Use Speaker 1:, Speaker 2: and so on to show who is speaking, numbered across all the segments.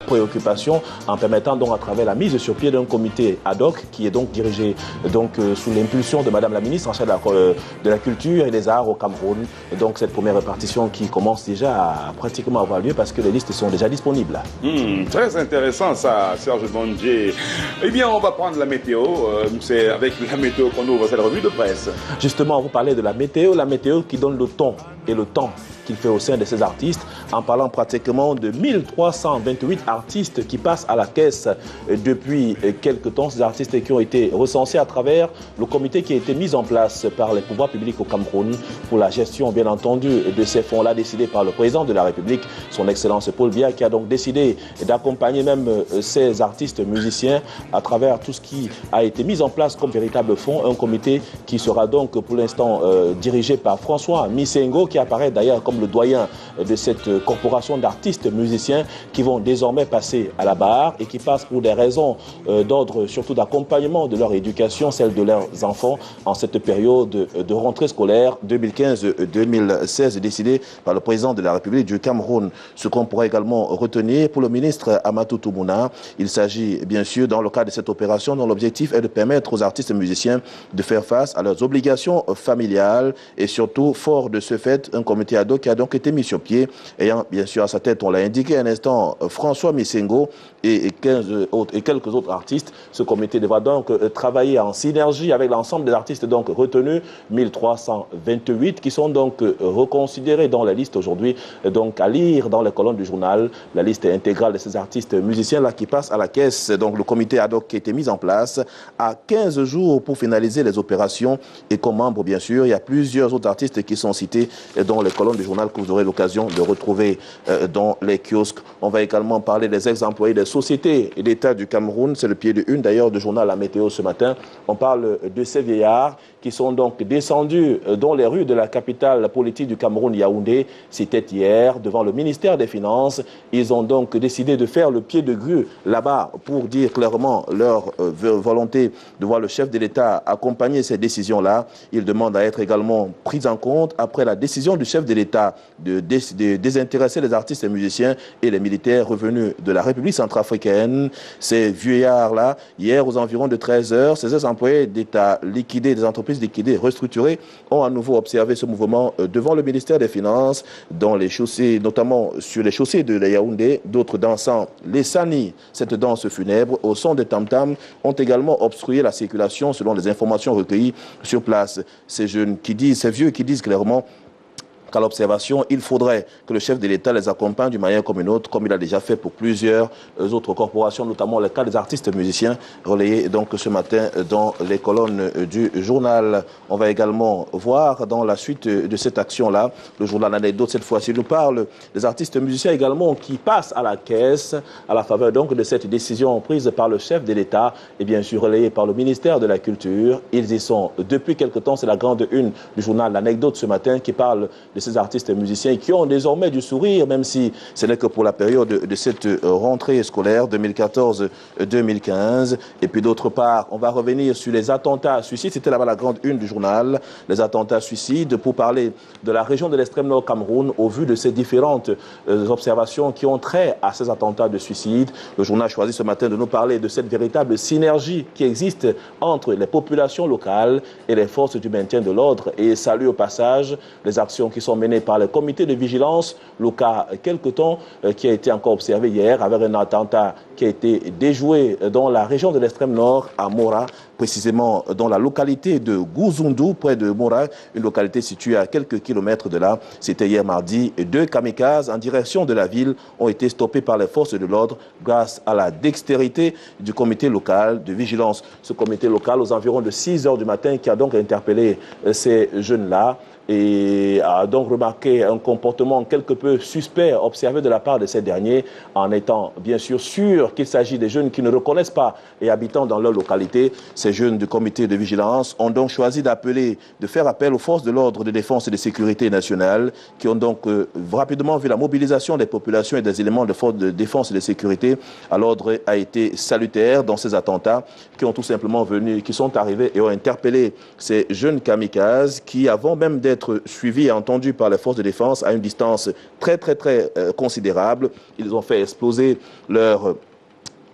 Speaker 1: préoccupations en permettant donc à travers la mise sur pied d'un comité ad hoc qui est donc dirigé sous l'impulsion de Madame la ministre en charge de la culture et des arts au Cameroun. Et donc cette première répartition qui commence déjà à pratiquement avoir lieu parce que les listes sont déjà disponibles.
Speaker 2: Très intéressant ça, Serge Bondje. Eh bien, on va prendre la météo. C'est avec la météo qu'on ouvre cette revue de presse.
Speaker 1: Justement, vous parlez de la météo qui donne le ton et le temps qu'il fait au sein de ces artistes, en parlant pratiquement de 1328 artistes qui passent à la caisse depuis quelques temps. Ces artistes qui ont été recensés à travers le comité qui a été mis en place par les pouvoirs publics au Cameroun pour la gestion, bien entendu, de ces fonds-là, décidés par le président de la République, son Excellence Paul Biya, qui a donc décidé d'accompagner même ces artistes musiciens à travers tout ce qui a été mis en place comme véritable fonds. Un comité qui sera donc pour l'instant dirigé par François Misengo, qui apparaît d'ailleurs comme le doyen de cette corporation d'artistes musiciens qui vont désormais passer à la barre et qui passent pour des raisons d'ordre surtout d'accompagnement de leur éducation, celle de leurs enfants en cette période de rentrée scolaire 2015-2016 décidée par le président de la République du Cameroun. Ce qu'on pourrait également retenir pour le ministre Amatou Toumouna, il s'agit bien sûr dans le cadre de cette opération dont l'objectif est de permettre aux artistes musiciens de faire face à leurs obligations familiales et surtout fort de ce fait un comité ad hoc qui a donc été mis sur pied, ayant bien sûr à sa tête, on l'a indiqué un instant, François Misengo et quelques autres artistes. Ce comité devra donc travailler en synergie avec l'ensemble des artistes donc retenus, 1328 qui sont donc reconsidérés dans la liste aujourd'hui, donc à lire dans les colonnes du journal, la liste intégrale de ces artistes musiciens là qui passent à la caisse. Donc le comité ad hoc qui a été mis en place à 15 jours pour finaliser les opérations et comme membre bien sûr, il y a plusieurs autres artistes qui sont cités dans les colonnes du journal que vous aurez l'occasion de retrouver dans les kiosques. On va également parler des ex-employés des sociétés et d'État du Cameroun. C'est le pied de une d'ailleurs du journal La Météo ce matin. On parle de ces vieillards qui sont donc descendus dans les rues de la capitale politique du Cameroun, Yaoundé. C'était hier devant le ministère des Finances. Ils ont donc décidé de faire le pied de grue là-bas pour dire clairement leur volonté de voir le chef de l'État accompagner ces décisions-là. Ils demandent à être également pris en compte après la décision du chef de l'État de désintéresser les artistes et musiciens et les militaires revenus de la République centrafricaine. Ces vieillards-là, hier aux environs de 13 heures, ces employés d'État liquidés, des entreprises liquidées, restructurées, ont à nouveau observé ce mouvement devant le ministère des Finances, dans les chaussées, notamment sur les chaussées de la Yaoundé. D'autres dansant les Sani, cette danse funèbre, au son des tam-tams, ont également obstrué la circulation selon les informations recueillies sur place. Ces jeunes qui disent, ces vieux qui disent clairement qu'à l'observation, il faudrait que le chef de l'État les accompagne d'une manière comme une autre, comme il a déjà fait pour plusieurs autres corporations, notamment le cas des artistes musiciens, relayés donc ce matin dans les colonnes du journal. On va également voir dans la suite de cette action-là, le journal Anecdote cette fois-ci nous parle des artistes musiciens également qui passent à la caisse à la faveur donc de cette décision prise par le chef de l'État et bien sûr relayée par le ministère de la Culture. Ils y sont depuis quelque temps, c'est la grande une du journal L'Anecdote ce matin qui parle de ces artistes musiciens qui ont désormais du sourire, même si ce n'est que pour la période de cette rentrée scolaire 2014-2015. Et puis d'autre part, on va revenir sur les attentats suicides. C'était là-bas la grande une du journal, les attentats suicides, pour parler de la région de l'extrême nord Cameroun au vu de ces différentes observations qui ont trait à ces attentats de suicide. Le journal a choisi ce matin de nous parler de cette véritable synergie qui existe entre les populations locales et les forces du maintien de l'ordre et salue au passage les actions qui sont menées par le comité de vigilance. Le cas, quelque temps, qui a été encore observé hier avec un attentat qui a été déjoué dans la région de l'extrême nord, à Mora, précisément dans la localité de Gouzundou, près de Mora, une localité située à quelques kilomètres de là. C'était hier mardi. 2 kamikazes en direction de la ville ont été stoppés par les forces de l'ordre grâce à la dextérité du comité local de vigilance. Ce comité local, aux environs de 6 heures du matin, qui a donc interpellé ces jeunes-là et a donc remarqué un comportement quelque peu suspect observé de la part de ces derniers en étant bien sûr sûr qu'il s'agit des jeunes qui ne reconnaissent pas et habitant dans leur localité. Ces jeunes du comité de vigilance ont donc choisi de faire appel aux forces de l'ordre de défense et de sécurité nationale qui ont donc rapidement vu la mobilisation des populations et des éléments de forces de défense et de sécurité. L'ordre a été salutaire dans ces attentats qui ont tout simplement qui sont arrivés et ont interpellé ces jeunes kamikazes qui, avant même d'être suivis et entendus par les forces de défense à une distance très considérable, ils ont fait exploser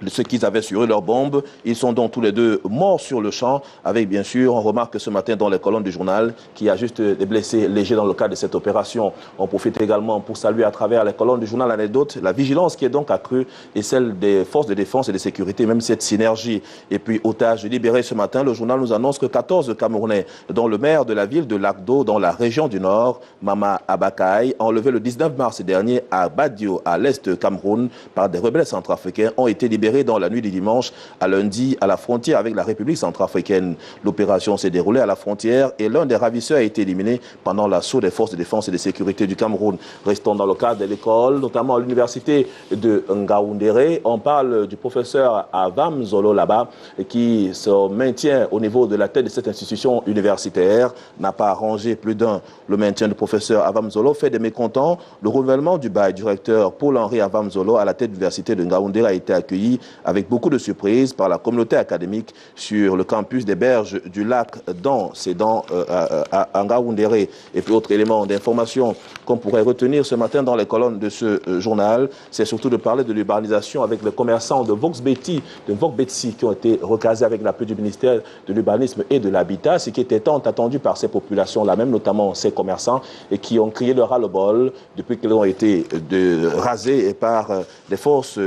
Speaker 1: ce qu'ils avaient sur eux, leurs bombes. Ils sont donc tous les deux morts sur le champ, avec bien sûr, on remarque ce matin dans les colonnes du journal qu'il y a juste des blessés légers dans le cadre de cette opération. On profite également pour saluer à travers les colonnes du journal l'anecdote, la vigilance qui est donc accrue et celle des forces de défense et de sécurité, même cette synergie. Et puis, otages libérés ce matin, le journal nous annonce que 14 Camerounais, dont le maire de la ville de Lagdo, dans la région du Nord, Mama Abakaï, enlevé le 19 mars dernier à Badio, à l'est de Cameroun, par des rebelles centrafricains, ont été libérés dans la nuit du dimanche à lundi à la frontière avec la République centrafricaine. L'opération s'est déroulée à la frontière et l'un des ravisseurs a été éliminé pendant l'assaut des forces de défense et de sécurité du Cameroun. Restons dans le cadre de l'école, notamment à l'université de Ngaoundéré. On parle du professeur Avam Zolo là-bas qui se maintient au niveau de la tête de cette institution universitaire. N'a pas arrangé plus d'un. Le maintien du professeur Avam Zolo fait des mécontents. Le renouvellement du bail du recteur Paul-Henri Avam Zolo à la tête de l'université de Ngaoundéré a été accueilli avec beaucoup de surprises par la communauté académique sur le campus des Berges du lac c'est dans Ngaoundéré. Et puis autre élément d'information qu'on pourrait retenir ce matin dans les colonnes de ce journal, c'est surtout de parler de l'urbanisation avec les commerçants de Vox-Betty, qui ont été recasés avec l'appui du ministère de l'Urbanisme et de l'Habitat, ce qui était tant attendu par ces populations-là, même notamment ces commerçants, et qui ont crié le ras-le-bol depuis qu'ils ont été rasés par les forces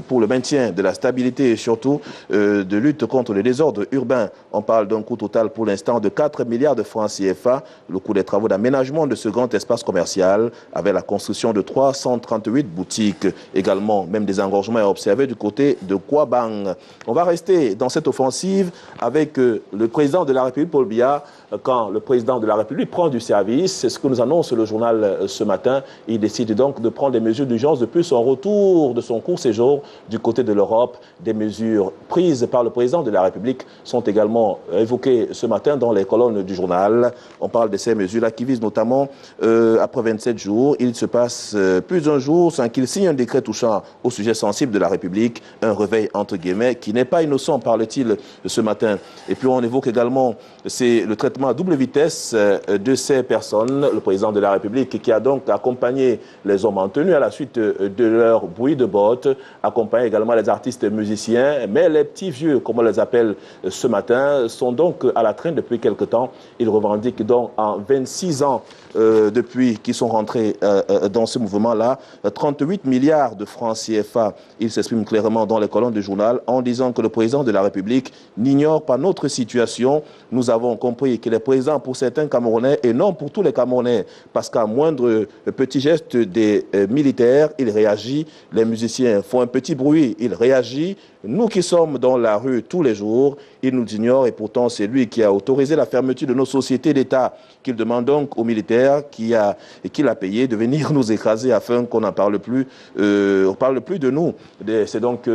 Speaker 1: pour le maintien de la stabilité et surtout de lutte contre le désordre urbain. On parle d'un coût total pour l'instant de 4 milliards de francs CFA, le coût des travaux d'aménagement de ce grand espace commercial avec la construction de 338 boutiques. Également, même des engorgements à observer du côté de Kouabang. On va rester dans cette offensive avec le président de la République, Paul Biya. Quand le président de la République prend du service, c'est ce que nous annonce le journal ce matin. Il décide donc de prendre des mesures d'urgence depuis son retour de son court séjour du côté de l'Europe. Des mesures prises par le président de la République sont également évoquées ce matin dans les colonnes du journal. On parle de ces mesures-là qui visent notamment, après 27 jours, il se passe plus d'un jour sans qu'il signe un décret touchant au sujet sensible de la République, un réveil entre guillemets qui n'est pas innocent, parle-t-il ce matin. Et puis on évoque également le traitement à double vitesse de ces personnes, le président de la République qui a donc accompagné les hommes en tenue à la suite de leur bruit de bottes, accompagné également les artistes musiciens, mais les petits vieux, comme on les appelle ce matin, sont donc à la traîne depuis quelque temps. Ils revendiquent donc en 26 ans depuis qu'ils sont rentrés dans ce mouvement-là, 38 milliards de francs CFA. Ils s'expriment clairement dans les colonnes du journal en disant que le président de la République n'ignore pas notre situation. Nous avons compris qu'il est présent pour certains Camerounais et non pour tous les Camerounais, parce qu'à moindre petit geste des militaires, il réagit. Les musiciens font un petit bruit, il réagit. Nous qui sommes dans la rue tous les jours, il nous ignore et pourtant c'est lui qui a autorisé la fermeture de nos sociétés d'État, qu'il demande donc aux militaires qu'il a payé de venir nous écraser afin qu'on n'en parle plus, on parle plus de nous. C'est donc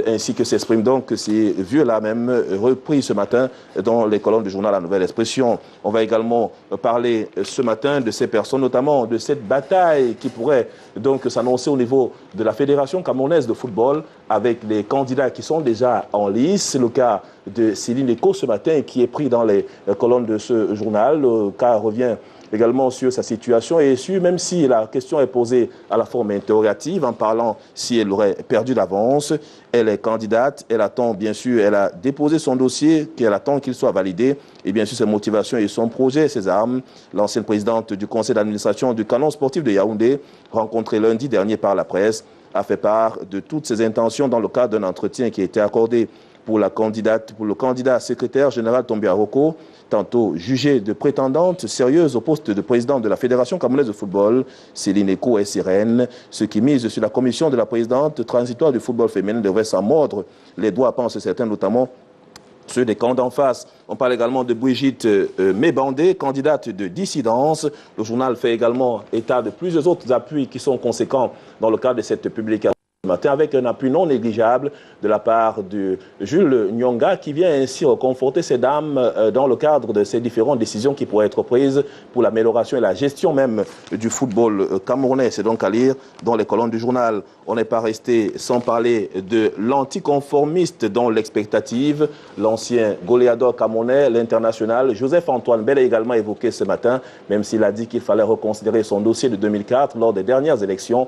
Speaker 1: ainsi que s'expriment donc ces vieux-là même repris ce matin dans les colonnes du journal La Nouvelle Expression. On va également parler ce matin de ces personnes, notamment de cette bataille qui pourrait donc s'annoncer au niveau de la Fédération camerounaise de football avec les candidats qui sont déjà en lice. C'est le cas de Céline Eco ce matin qui est pris dans les colonnes de ce journal. Le cas revient également sur sa situation et sur, même si la question est posée à la forme interrogative en parlant si elle aurait perdu d'avance, elle est candidate, elle attend bien sûr, elle a déposé son dossier, qu'elle attend qu'il soit validé et bien sûr ses motivations et son projet, ses armes. L'ancienne présidente du conseil d'administration du canon sportif de Yaoundé, rencontrée lundi dernier par la presse, a fait part de toutes ses intentions dans le cadre d'un entretien qui a été accordé pour le candidat secrétaire général Tombia Roko, tantôt jugé de prétendante sérieuse au poste de président de la Fédération camerounaise de football. Céline Eco est sereine, ce qui mise sur la commission de la présidente transitoire du football féminin devrait s'en mordre les doigts, pensent certains, notamment ceux des camps d'en face. On parle également de Brigitte Mébandé, candidate de dissidence. Le journal fait également état de plusieurs autres appuis qui sont conséquents dans le cadre de cette publication. matin avec un appui non négligeable de la part de Jules Nyonga qui vient ainsi reconforter ces dames dans le cadre de ces différentes décisions qui pourraient être prises pour l'amélioration et la gestion même du football camerounais. C'est donc à lire dans les colonnes du journal. On n'est pas resté sans parler de l'anticonformiste dans l'expectative. L'ancien goléador camerounais, l'international Joseph-Antoine Bell a également évoqué ce matin, même s'il a dit qu'il fallait reconsidérer son dossier de 2004 lors des dernières élections.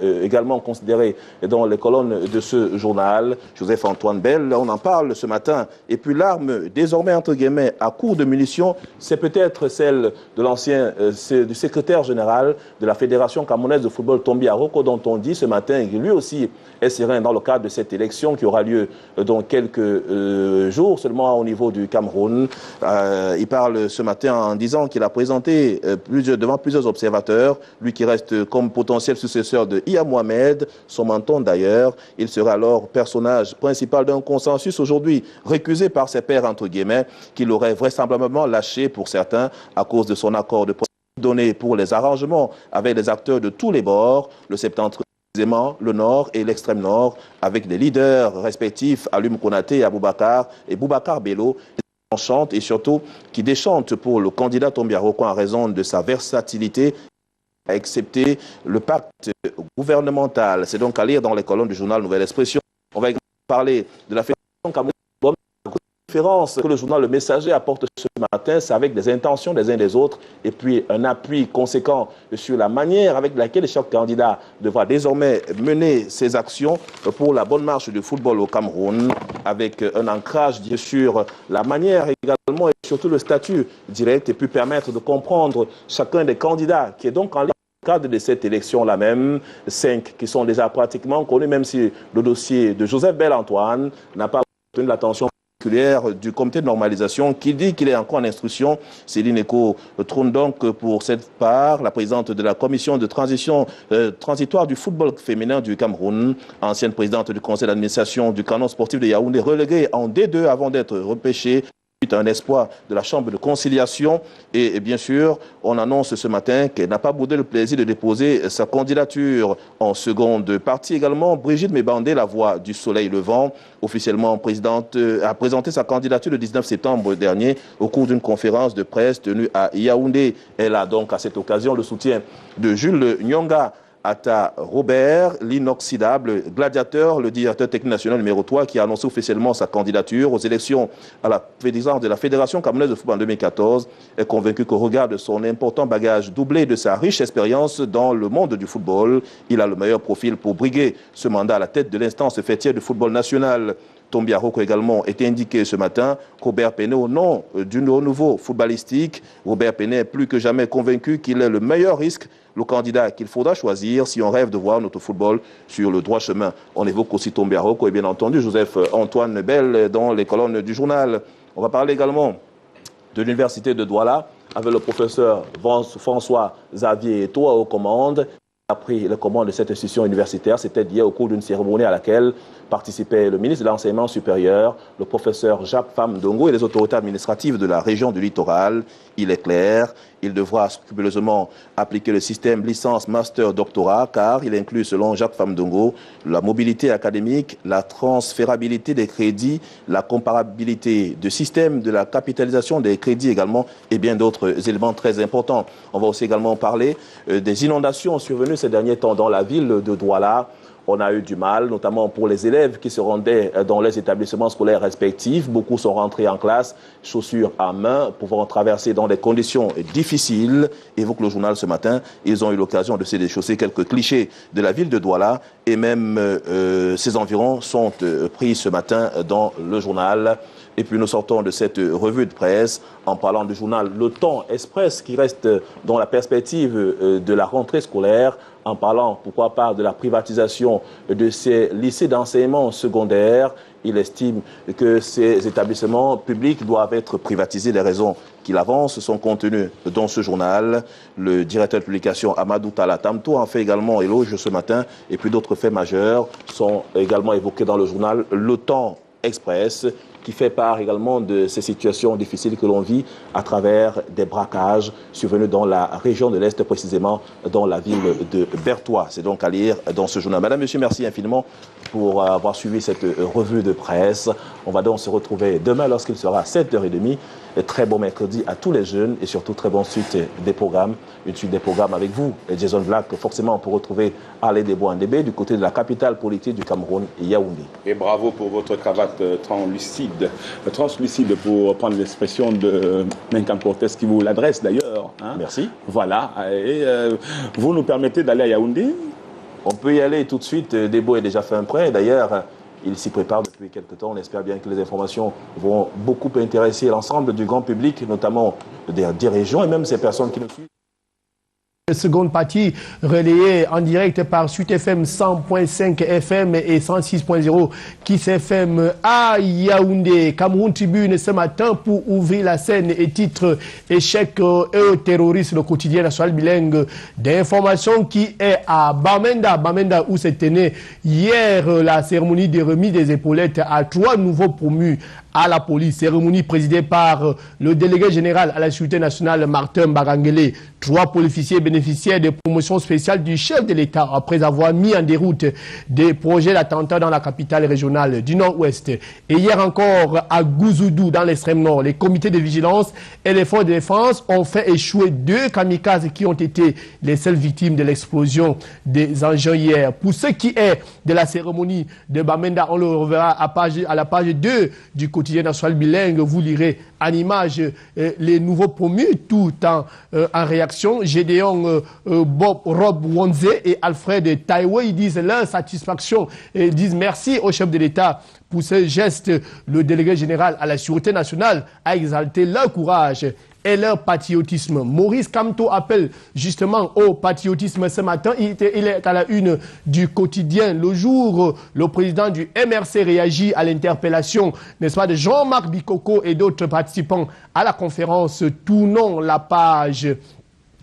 Speaker 1: Également considéré dans les colonnes de ce journal, Joseph-Antoine Bell, on en parle ce matin. Et puis l'arme, désormais entre guillemets, à court de munitions, c'est peut-être celle de l'ancien du secrétaire général de la Fédération camerounaise de football, Tombi Aroko, dont on dit ce matin qu'il lui aussi est serein dans le cadre de cette élection qui aura lieu dans quelques jours seulement au niveau du Cameroun. Il parle ce matin en disant qu'il a présenté devant plusieurs observateurs, lui qui reste comme potentiel successeur de Iya Mohamed, son menton d'ailleurs. Il sera alors personnage principal d'un consensus aujourd'hui récusé par ses pairs, entre guillemets, qu'il aurait vraisemblablement lâché pour certains à cause de son accord de donné pour les arrangements avec les acteurs de tous les bords, le septentrion, le nord et l'extrême nord, avec des leaders respectifs, Alum Konaté et Boubacar Bello, qui chantent et surtout qui déchantent pour le candidat Tombi Aroko en raison de sa versatilité, à accepter le pacte gouvernemental. C'est donc à lire dans les colonnes du journal Nouvelle Expression. On va également parler de la Fédération camerounaise. La différence que le journal Le Messager apporte ce matin, c'est avec des intentions des uns des autres et puis un appui conséquent sur la manière avec laquelle chaque candidat devra désormais mener ses actions pour la bonne marche du football au Cameroun, avec un ancrage sur la manière également et surtout le statut direct et puis permettre de comprendre chacun des candidats qui est donc en ligne. Dans le cadre de cette élection-là même, 5 qui sont déjà pratiquement connus, même si le dossier de Joseph Bell-Antoine n'a pas obtenu l'attention particulière du comité de normalisation qui dit qu'il est encore en instruction. Céline Eko trône donc pour cette part la présidente de la commission de transition transitoire du football féminin du Cameroun, ancienne présidente du conseil d'administration du canon sportif de Yaoundé, reléguée en D2 avant d'être repêchée. Un espoir de la Chambre de conciliation et bien sûr, on annonce ce matin qu'elle n'a pas boudé le plaisir de déposer sa candidature en seconde partie. Également, Brigitte Mébandé, la voix du soleil levant, officiellement présidente, a présenté sa candidature le 19 septembre dernier au cours d'une conférence de presse tenue à Yaoundé. Elle a donc à cette occasion le soutien de Jules Nyonga. Atta Robert, l'inoxydable gladiateur, le directeur technique national numéro 3, qui a annoncé officiellement sa candidature aux élections à la présidence de la Fédération camerounaise de football en 2014, est convaincu qu'au regard de son important bagage doublé de sa riche expérience dans le monde du football, il a le meilleur profil pour briguer ce mandat à la tête de l'instance fêtière du football national. Tombi Aroko également était indiqué ce matin qu'Robert Pené, au nom du renouveau footballistique, Robert Pené est plus que jamais convaincu qu'il est le meilleur risque, le candidat qu'il faudra choisir si on rêve de voir notre football sur le droit chemin. On évoque aussi Tombi Aroko et bien entendu Joseph-Antoine Bell dans les colonnes du journal. On va parler également de l'université de Douala avec le professeur François Xavier Eto'o aux commandes. A pris les commandes de cette institution universitaire. C'était hier au cours d'une cérémonie à laquelle participaient le ministre de l'Enseignement supérieur, le professeur Jacques Famdongo et les autorités administratives de la région du littoral. Il est clair, il devra scrupuleusement appliquer le système licence, master, doctorat, car il inclut, selon Jacques Famdongo, la mobilité académique, la transférabilité des crédits, la comparabilité du système de la capitalisation des crédits également, et bien d'autres éléments très importants. On va aussi également parler des inondations survenues ces derniers temps dans la ville de Douala. On a eu du mal, notamment pour les élèves qui se rendaient dans les établissements scolaires respectifs. Beaucoup sont rentrés en classe, chaussures à main, pouvant traverser dans des conditions difficiles. Évoque le journal ce matin. Ils ont eu l'occasion de se déchausser quelques clichés de la ville de Douala. Et même ces environs sont pris ce matin dans le journal. Et puis nous sortons de cette revue de presse en parlant du journal Le Temps Express qui reste dans la perspective de la rentrée scolaire, en parlant, pourquoi pas, de la privatisation de ces lycées d'enseignement secondaire. Il estime que ces établissements publics doivent être privatisés. Les raisons qu'il avance sont contenues dans ce journal. Le directeur de publication Amadou Tala Tamto en fait également éloge ce matin. Et puis d'autres faits majeurs sont également évoqués dans le journal Le Temps Express. qui fait part également de ces situations difficiles que l'on vit à travers des braquages survenus dans la région de l'Est, précisément dans la ville de Bertois. C'est donc à lire dans ce journal. Madame, Monsieur, merci infiniment pour avoir suivi cette revue de presse. On va donc se retrouver demain lorsqu'il sera 7h30. Très bon mercredi à tous les jeunes et surtout très bonne suite des programmes. Une suite des programmes avec vous, Jason Black, forcément pour retrouver Alain Debo-Andébé du côté de la capitale politique du Cameroun, Yaoundé.
Speaker 2: Et bravo pour votre cravate translucide pour prendre l'expression de Menkam Cortés qui vous l'adresse d'ailleurs. Hein.
Speaker 1: Merci.
Speaker 2: Voilà. Et vous nous permettez d'aller à Yaoundé?
Speaker 1: On peut y aller tout de suite. Debo a déjà fait un prêt. D'ailleurs, il s'y prépare depuis quelques temps. On espère bien que les informations vont beaucoup intéresser l'ensemble du grand public, notamment des régions et même ces personnes qui nous suivent.
Speaker 3: Seconde partie relayée en direct par Suite FM 100.5 FM et 106.0 Kiss FM à Yaoundé. Cameroun Tribune ce matin pour ouvrir la scène et titre échec et terroristes, le quotidien national bilingue d'information qui est à Bamenda. Bamenda où s'est tenue hier la cérémonie de remise des épaulettes à 3 nouveaux promus à la police. Cérémonie présidée par le délégué général à la sécurité nationale Martin Bagangele. 3 policiers bénéficiaires de promotions spéciales du chef de l'État après avoir mis en déroute des projets d'attentat dans la capitale régionale du Nord-Ouest. Et hier encore à Gouzoudou dans l'extrême nord, les comités de vigilance et les forces de défense ont fait échouer 2 kamikazes qui ont été les seules victimes de l'explosion des engins hier. Pour ce qui est de la cérémonie de Bamenda, on le reverra à la page 2 du quotidien national bilingue. Vous lirez en image les nouveaux promus tout en réaction. Gédéon Bob Rob Wonze et Alfred Taïwe, ils disent leur satisfaction et disent merci au chef de l'État pour ce geste. Le délégué général à la sécurité nationale a exalté leur courage et leur patriotisme. Maurice Kamto appelle justement au patriotisme ce matin. Il est à la une du quotidien Le Jour. Le président du MRC réagit à l'interpellation, n'est-ce pas, de Jean-Marc Bikoko et d'autres participants à la conférence Tournons la page.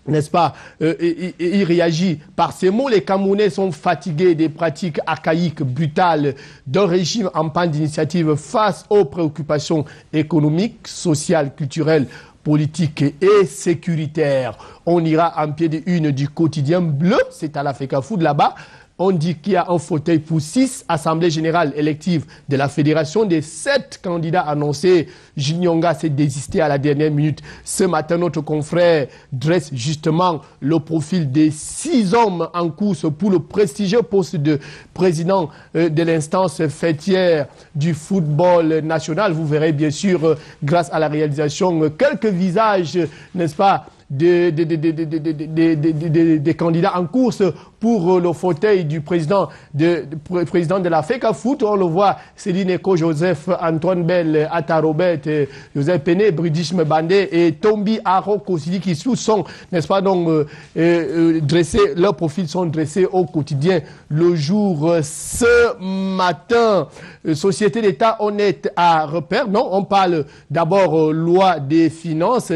Speaker 3: N'est-ce pas, il réagit par ces mots. Les Camerounais sont fatigués des pratiques archaïques, brutales d'un régime en panne d'initiative face aux préoccupations économiques, sociales, culturelles, politiques et sécuritaires. On ira en pied de une du quotidien Bleu, c'est à l'Africa Food là-bas. On dit qu'il y a un fauteuil pour 6 assemblées générales électives de la fédération. Des 7 candidats annoncés, Jinyonga s'est désisté à la dernière minute. Ce matin, notre confrère dresse justement le profil des 6 hommes en course pour le prestigieux poste de président de l'instance fêtière du football national. Vous verrez bien sûr, grâce à la réalisation, quelques visages, n'est-ce pas, des candidats en course pour le fauteuil du président de la FECA Foot. On le voit, Céline Eko, Joseph Antoine Bell, Atta Robert, Joseph Pene, Bridish Mbande et Tombi Aro Kosili qui sont, n'est-ce pas, donc dressés, leurs profils sont dressés au quotidien Le Jour ce matin. Société d'État honnête à repère. Non, on parle d'abord loi des finances.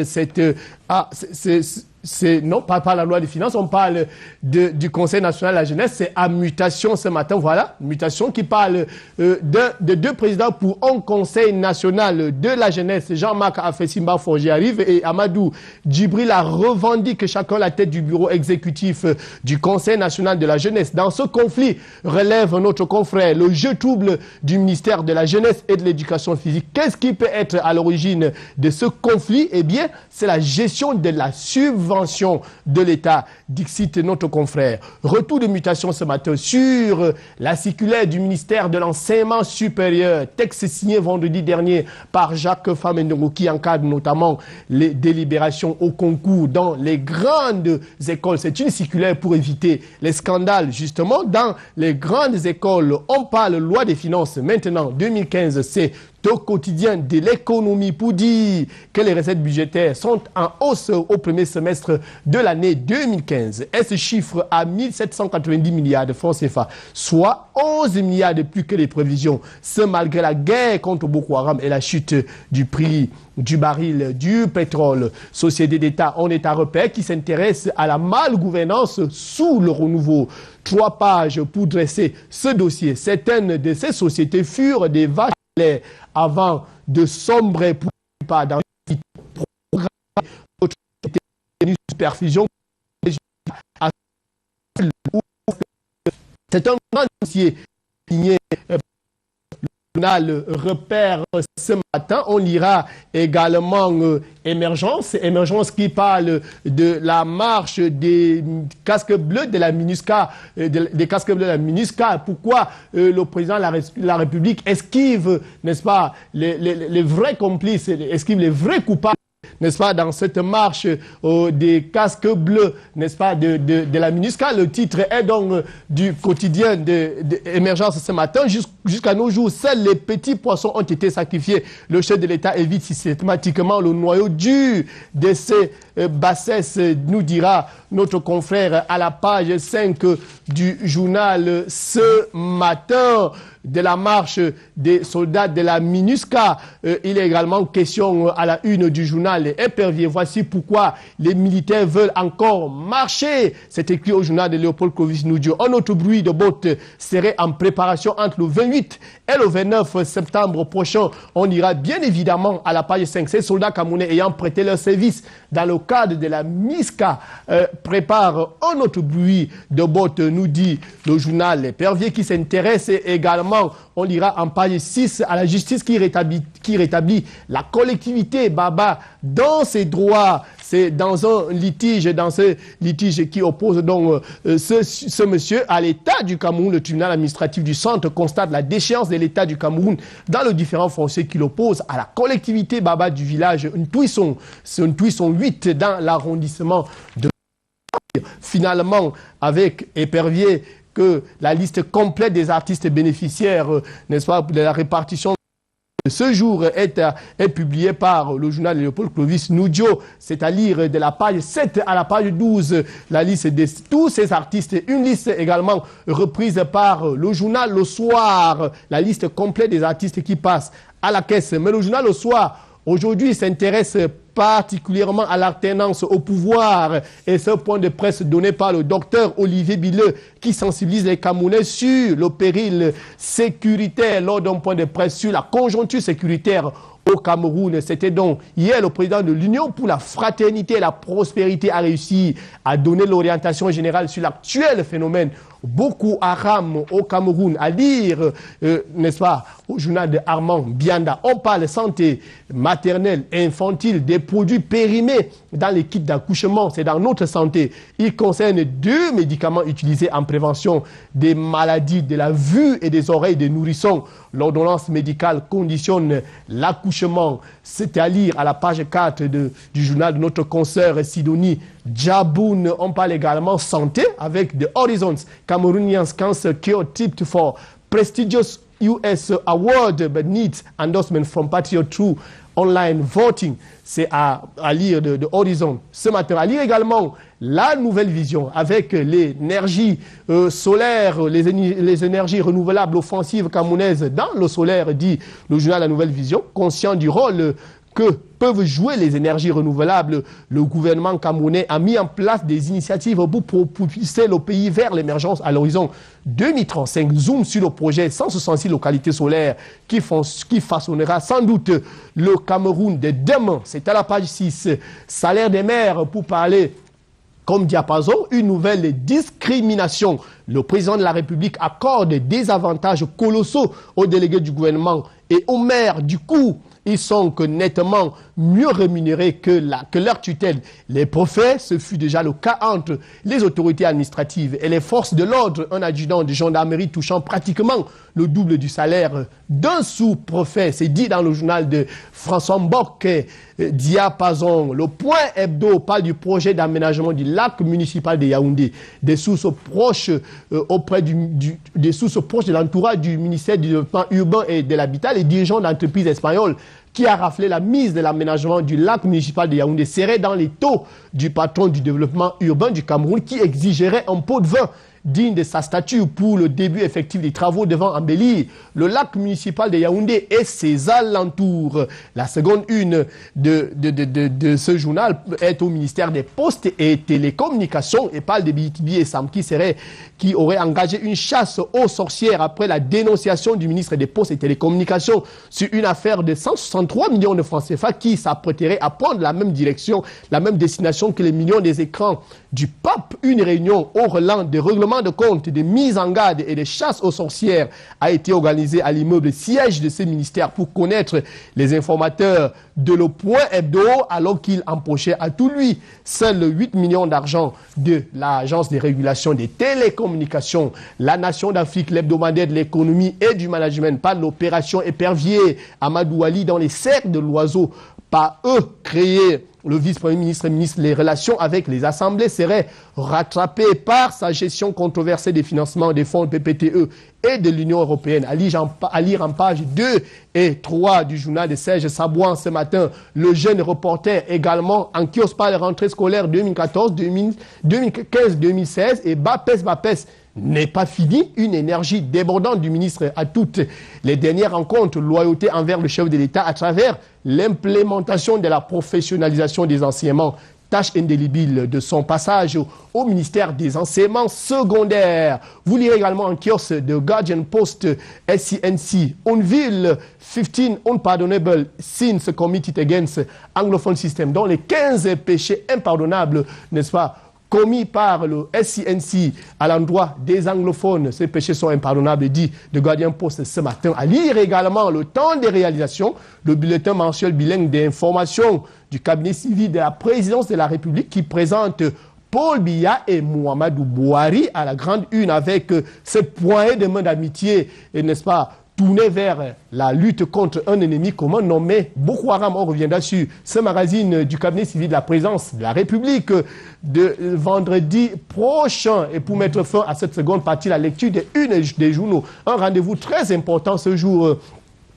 Speaker 3: Non, pas la loi des finances, on parle du Conseil national de la jeunesse, c'est à mutation ce matin, voilà, mutation qui parle de 2 présidents pour un Conseil national de la jeunesse. Jean-Marc Afessimba Forger arrive et Amadou Djibril a revendiqué chacun la tête du bureau exécutif du Conseil national de la jeunesse. Dans ce conflit, relève notre confrère, le jeu trouble du ministère de la jeunesse et de l'éducation physique. Qu'est-ce qui peut être à l'origine de ce conflit? Eh bien, c'est la gestion de la subvention de l'État, dixit notre confrère. Retour de mutation ce matin sur la circulaire du ministère de l'Enseignement supérieur, texte signé vendredi dernier par Jacques Famendongo qui encadre notamment les délibérations au concours dans les grandes écoles. C'est une circulaire pour éviter les scandales justement dans les grandes écoles. On parle loi des finances maintenant, 2015, c'est au quotidien de l'économie pour dire que les recettes budgétaires sont en hausse au premier semestre de l'année 2015. Elles se chiffrent à 1790 milliards de francs CFA, soit 11 milliards de plus que les prévisions. Ce malgré la guerre contre Boko Haram et la chute du prix du baril du pétrole. Société d'État en état repère qui s'intéresse à la malgouvernance sous le renouveau. 3 pages pour dresser ce dossier. Certaines de ces sociétés furent des vaches avant de sombrer pour pas dans le programme de supervision. C'est un grand dossier signé le journal Repère ce matin. On lira également Émergence qui parle de la marche des casques bleus de la MINUSCA, des casques bleus de la MINUSCA. Pourquoi le président de la République esquive, n'est-ce pas, les vrais complices, esquive les vrais coupables, n'est-ce pas, dans cette marche des casques bleus, n'est-ce pas, de la MINUSCA. Le titre est donc du quotidien d'Émergence ce matin. Jusqu'à nos jours, seuls les petits poissons ont été sacrifiés. Le chef de l'État évite systématiquement le noyau dur de ces bassesses, nous dira notre confrère à la page 5 du journal ce matin. De la marche des soldats de la MINUSCA. Il est également question à la une du journal Épervier. Voici pourquoi les militaires veulent encore marcher. C'est écrit au journal de Léopold Clovis-Noudio. Un autre bruit de bottes serait en préparation entre le 28 et le 29 septembre prochain. On ira bien évidemment à la page 5. Ces soldats camerounais ayant prêté leur service dans le cadre de la MINUSCA préparent un autre bruit de bottes, nous dit le journal Épervier, qui s'intéresse également. On lira en page 6 à la justice qui rétablit la collectivité Baba dans ses droits. C'est dans ce litige qui oppose donc ce monsieur à l'État du Cameroun. Le tribunal administratif du centre constate la déchéance de l'État du Cameroun dans le différent foncier qui l'oppose à la collectivité Baba du village Ntouisson. C'est Ntouisson 8 dans l'arrondissement de... Finalement, avec Épervier, que la liste complète des artistes bénéficiaires, n'est-ce pas, de la répartition de ce jour est publiée par le journal Léopold Clovis-Noudio. C'est à lire de la page 7 à la page 12, la liste de tous ces artistes. Une liste également reprise par le journal Le Soir, la liste complète des artistes qui passent à la caisse. Mais le journal Le Soir, aujourd'hui, s'intéresse particulièrement à l'alternance au pouvoir, et ce point de presse donné par le docteur Olivier Billeux qui sensibilise les Camerounais sur le péril sécuritaire lors d'un point de presse sur la conjoncture sécuritaire au Cameroun. C'était donc hier le président de l'Union pour la fraternité et la prospérité a réussi à donner l'orientation générale sur l'actuel phénomène Boko Haram au Cameroun, à lire, n'est-ce pas, au journal de Armand Bianda. On parle santé maternelle et infantile, des produits périmés dans les kits d'accouchement. C'est dans notre santé. Il concerne 2 médicaments utilisés en prévention des maladies de la vue et des oreilles des nourrissons. L'ordonnance médicale conditionne l'accouchement. C'est à lire à la page 4 du journal de notre consoeur Sidonie Djaboun. On parle également santé avec The Horizons Cameroonian Cancer Cure Tipped for prestigious US award but needs endorsement from Patriot through online voting. C'est à lire de Horizon ce matin. À lire également la nouvelle vision avec l'énergie solaire, les énergies renouvelables offensives camerounaises dans le solaire, dit le journal La Nouvelle Vision. Conscient du rôle que peuvent jouer les énergies renouvelables, le gouvernement camerounais a mis en place des initiatives pour propulser le pays vers l'émergence à l'horizon 2035. Zoom sur le projet 166 localités solaires qui façonnera sans doute le Cameroun de demain. C'est à la page 6. Salaire des maires pour parler comme diapason, une nouvelle discrimination. Le président de la République accorde des avantages colossaux aux délégués du gouvernement et aux maires. Du coup, ils sont nettement mieux rémunérés que leur tutelle. Les préfets, ce fut déjà le cas entre les autorités administratives et les forces de l'ordre. Un adjudant de gendarmerie touchant pratiquement le double du salaire d'un sous-préfet. C'est dit dans le journal de François Mbok, Diapason. Le point hebdo parle du projet d'aménagement du lac municipal de Yaoundé. Des sources proches des sources proches de l'entourage du ministère du développement urbain et de l'habitat, les dirigeants d'entreprises espagnoles qui a raflé la mise de l'aménagement du lac municipal de Yaoundé serait dans les taux du patron du développement urbain du Cameroun qui exigerait un pot de vin digne de sa stature pour le début effectif des travaux devant embellir le lac municipal de Yaoundé et ses alentours. La seconde une de ce journal est au ministère des Postes et Télécommunications et parle de Bibi et Sam qui aurait engagé une chasse aux sorcières après la dénonciation du ministre des Postes et Télécommunications sur une affaire de 163 millions de francs CFA qui s'apprêterait à prendre la même direction, la même destination que les millions des écrans du pape. Une réunion au relent de règlement de compte, de mise en garde et de chasse aux sorcières a été organisée à l'immeuble siège de ce ministère pour connaître les informateurs de Le Point Hebdo alors qu'il empochait à tout lui seuls 8 millions d'argent de l'Agence de régulation des télécommunications. La Nation d'Afrique, l'hebdomadaire de l'économie et du management, par l'opération épervier Amadou Ali dans les cercles de l'oiseau, par eux créés. Le vice-premier ministre les relations avec les assemblées seraient rattrapées par sa gestion controversée des financements des fonds PPTE et de l'Union européenne. À lire en page 2 et 3 du journal de Serge Sabouan ce matin, le jeune reporter également en kiosque par la rentrée scolaire 2015-2016 et Bapes n'est pas fini. Une énergie débordante du ministre à toutes les dernières rencontres, loyauté envers le chef de l'État à travers l'implémentation de la professionnalisation des enseignements, tâche indélébile de son passage au ministère des enseignements secondaires. Vous lirez également en kiosque de Guardian Post SCNC, Unveil 15 unpardonable sins committed against Anglophone system, dont les 15 péchés impardonnables, n'est-ce pas, commis par le SCNC à l'endroit des anglophones. Ces péchés sont impardonnables, dit The Guardian Post ce matin. À lire également le temps des réalisations, le bulletin mensuel bilingue d'information du cabinet civil de la présidence de la République qui présente Paul Biya et Mouhamadou Bouhari à la grande une avec ces poignées de main d'amitié, et n'est-ce pas, tourné vers la lutte contre un ennemi commun nommé Boko Haram. On reviendra sur ce magazine du cabinet civil de la présidence de la République de vendredi prochain. Et pour mettre fin à cette seconde partie, la lecture de une des journaux. Un rendez-vous très important ce jour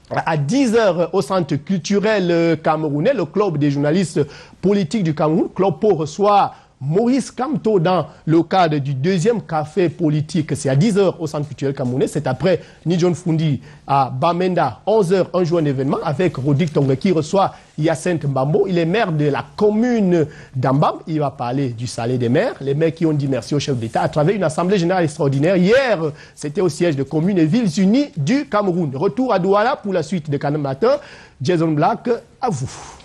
Speaker 3: à 10h au centre culturel camerounais. Le club des journalistes politiques du Cameroun, Clopo, reçoit Maurice Kamto dans le cadre du deuxième café politique. C'est à 10h au centre culturel camerounais. C'est après Nidjon Fundi à Bamenda. 11h, un jour un événement avec Rodrigue Tongue qui reçoit Hyacinthe Mbambo. Il est maire de la commune d'Ambam. Il va parler du salaire des maires. Les maires qui ont dit merci au chef d'État à travers une assemblée générale extraordinaire. Hier, c'était au siège de communes et villes unies du Cameroun. Retour à Douala pour la suite de Cannes Matin. Jason Black, à vous.